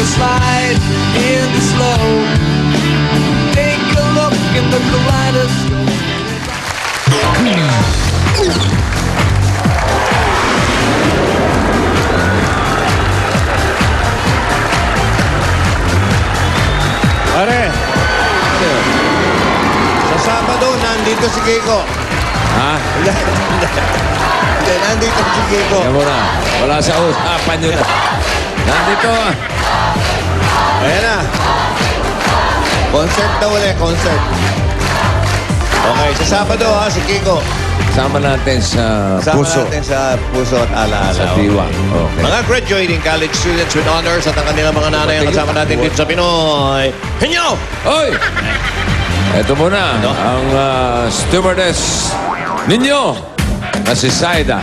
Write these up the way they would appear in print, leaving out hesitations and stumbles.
Slide in the slow. Take a look in the kaleidoscope. Pare, sa Sabado, nandito si Kiko. Ha? Hindi, nandito si Kiko. Yan mo na. Wala sa usapan nyo na. Nandito. Ayan na. Concert daw ulit, concert. Okay, sa Sabado ha, si Kiko. Sama natin sa Kasama puso. natin sa puso at alaala. Sa diwa. Okay. Mga graduating college students with honors at ang kanilang mga nanay ang kasama natin dito sa Pinoy. Hinyo! Oy! Ito muna, ang stewardess ninyo na si Saida.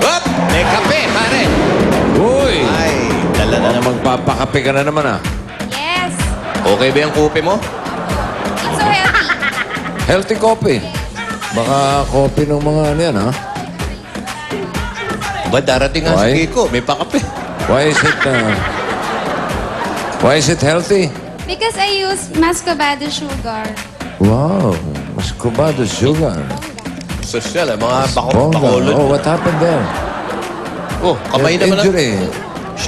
Up! May kape, pare. Uy! Ay, dala na naman. Magpapakape ka na naman Yes. Okay ba yung kupe mo? It's so healthy. Healthy coffee. Baka coffee ng mga ano yan, ha? Ba, darating nga Why? si Kiko. May pakape. Why is it healthy? Because I use mascabado sugar. Wow, muscovado sugar. Social, mga Bongga. bakulod. Oh, what happened there? Oh, kamay An naman. injury.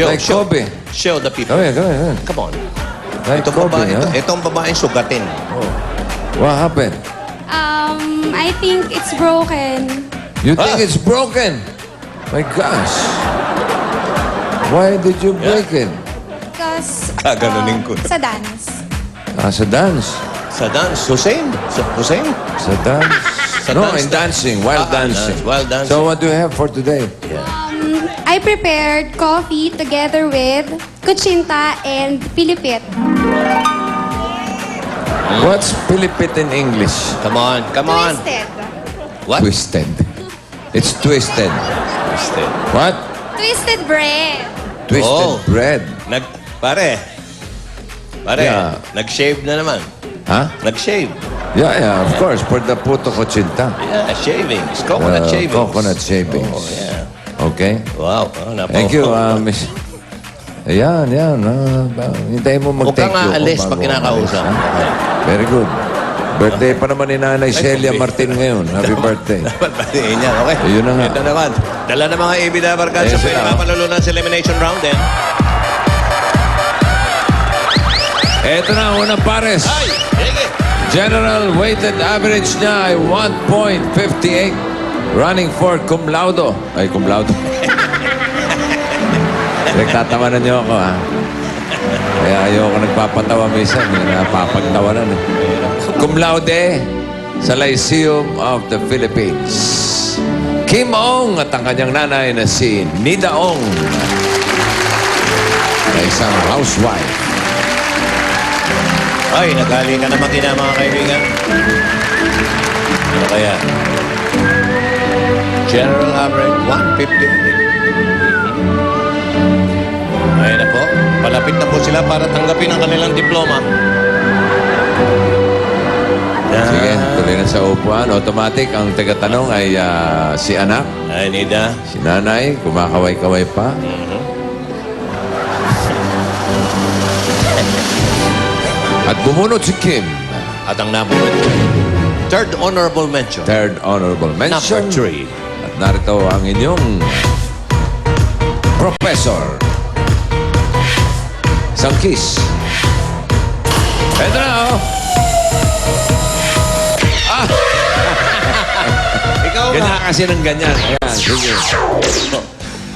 Like Kobe. Show the people. Come here. Come on. Like Itong Kobe, babae, ha? itong babaeng sugatin. What happened? I think it's broken. You think it's broken? My gosh. Why did you break it? Because Gaganunin ko. sa dance. Sa dance. Sa dance. Hussein? Hussein? Sa dance. Sa No, dance in dancing. Wild dancing. Wild dancing. So what do you have for today? I prepared coffee together with kuchinta and pilipit. What's Pilipit in English? Come on, come on. Twisted. What? Twisted. It's twisted. Twisted. What? Twisted bread. Twisted Oh. bread. Pare, Yeah. nag-shave na naman. Huh? Nag-shave. Yeah, of course. For the puto cochinta. Yeah, shavings. Coconut shavings. Coconut shavings. Oh, yeah. Okay. Wow. Oh, Thank you, Miss. Ayan. Hintayin mo Huwag mag-thank kang you. aalis bago pag kinakausap. umalis, ha? Okay. Very good. Birthday pa naman ni Nanay Celia kumbi. Martin ngayon. Happy birthday. Batiin niya, okay? Ayun na nga. Ito naman. Dala ng mga Ibida Barkada Ayun sa sila. pinapalulunan sa elimination round din. Eto na, unang pares. Ay! Sige! General weighted average niya ay 1.58. Running for cum laude. Ay, cum laude. Nagtatawanan niyo ako, ha? Kaya ayoko nagpapatawa minsan. May napapagtawanan. Cum laude sa Lyceum of the Philippines. Kim Ong at ang kanyang nanay na si Nida Ong. Na isang housewife. Ay, nagali ka naman kina mga kaibigan. Ano kaya? General average, 150. Ay na po. Palapit na po sila para tanggapin ang kanilang diploma. Sige, tuloy na sa upuan. Automatic, ang taga-tanong ay si anak. Ay, Nida. Si nanay, kumakaway-kaway pa. At bumunot si Kim. At ang nabunod ko, third honorable mention. Third honorable mention. Number 3. At narito ang inyong Professor. Isang kiss. Ito na, oh. Ikaw Ganyan nga. kasi ng ganyan. Ayan, sige.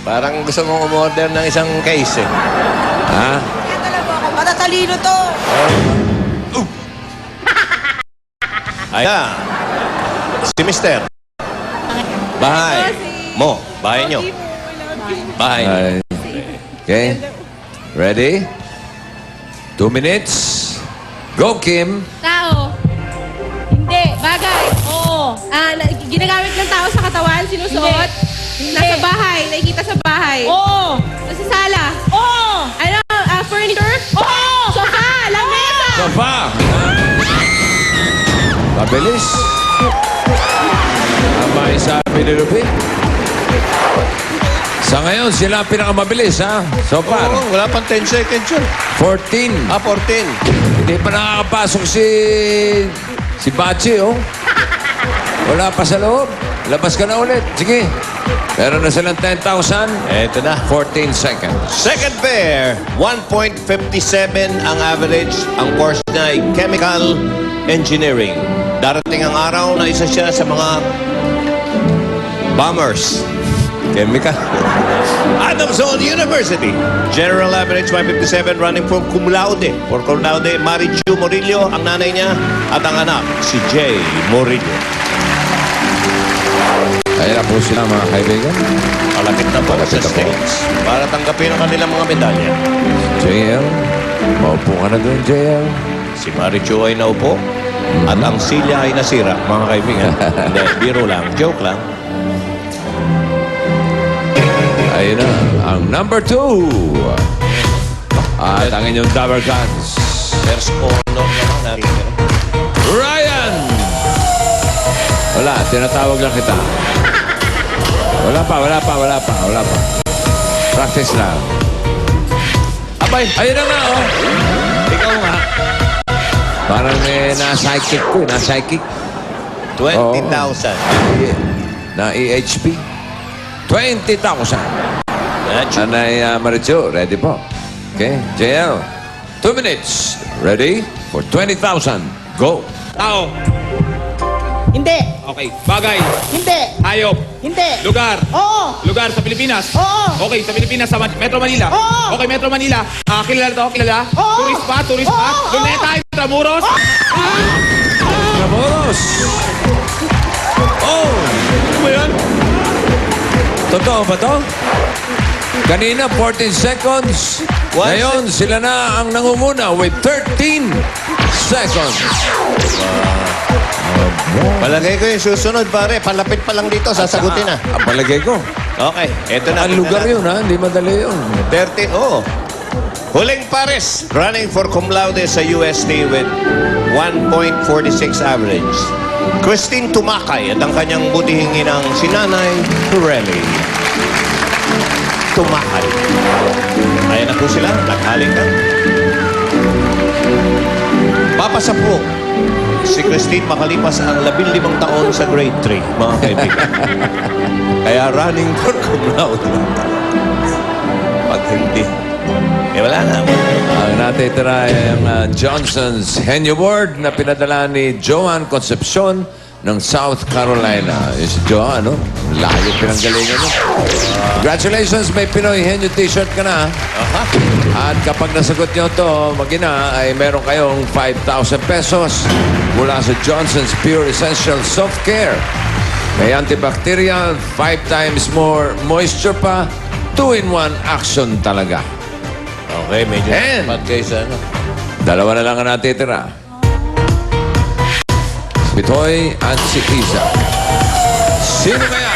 Parang gusto mong umorder ng isang case eh. Ha? Kaya talaga ako, matatalino to. Ayan. Si Mister. Bahay. Mo. Bahay nyo. Bahay nyo. Ay. Okay. Ready? 2 minutes. Go, Kim. Tao. Hindi. katawan, sinusuot. Nasa bahay, nakikita sa bahay. Oo! Sa sala. Oo! Ano, furniture? Oo! Sofa, lamesa. Sofa! Mabilis. Tama yung sabi ni Ruby. Sa ngayon, sila ang pinakamabilis, ha? So far, Oo, wala pang 10 seconds yun. 14. 14. Hindi pa nakakapasok si Bachi, oh. Wala pa sa loob. Labas ka na ulit. Sige. Meron na silang 10,000. Eto na. 14 seconds. Second pair, 1.57 ang average. Ang course niya ay Chemical Engineering. Darating ang araw na isa siya sa mga bombers. Chemical. Adamson University. General average 157 running from cum laude. For cum laude, Marichu Murillo, ang nanay niya, at ang anak, si Jay Murillo. Kaya na po sila, mga kaibigan. Malapit na po Malapit sa na po. States para tanggapin ang kanilang mga medalya. JL, maupo ka na doon, JL. Si Marichu ay naupo at ang silya ay nasira, mga kaibigan. Hindi, biro lang, joke lang. Ayun na, ang number 2. At ang inyong Tower Guns. First honor naman natin. Ryan! Wala, tinatawag lang kita. Wala pa. Practice lang. Abay, Ayun na nga, oh. ikaw nga. Parang na-psychic ko, na-psychic. 20,000. Na EHP. 20,000. That's Anay Marichu, ready po. Okay, JL. 2 minutes. Ready for 20,000. Go. Tao. Hindi! Okay. Bagay. Hindi! Hayop. Hindi! Lugar. Oo! Lugar sa Pilipinas. Oo! Okay, sa Pilipinas, sa Metro Manila. Oo! Okay, Metro Manila. Kilala to, kilala? Oo! Tourist pa. Oo! Luneta, Intramuros. Ramoros. Oh! Ano ba yun? Totoo ba to? Kanina, 14 seconds. One Ngayon, sila na ang nangunguna with 13 seconds. Palagay ko yung susunod, pare. Palapit pa lang dito, sasagutin na. Ang palagay ko. Okay, eto na. Ang lugar yun, ha? Hindi madali yun. 30, oo. Huling pares, running for cum laude sa UST with 1.46 average. Christine Tumakay at ang kanyang butihing inang si Nanay Pirelli. Tumakay. Ayan na po sila, naghaling na. Papasapok si Christine makalipas ang 15 taon sa grade 3, mga kaibigan. Kaya running for cum laude. Pag hindi, wala na. Ang natitira ay ang Johnson's Henny Award na pinadala ni Joan Concepcion ng South Carolina. Yung si Joan, ano? Layo pinanggalingan mo. Congratulations, may Pinoy Henyo t-shirt ka na. Aha. At kapag nasagot nyo to, magina, ay meron kayong 5,000 pesos mula sa Johnson's Pure Essential Soft Care. May antibacterial, 5 times more moisture pa, 2-in-1 action talaga. Okay, medyo And- sapat kayo sa ano. Dalawa na lang ang natitira. Si Toy at si Isa. Sino kaya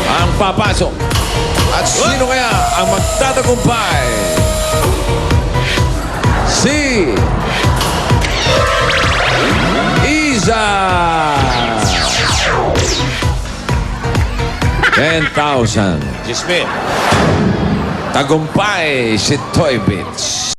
ang papasok? At sino kaya ang magtatagumpay? Si Isa! 10,000. Gismin. Tagumpay si Toy Bits.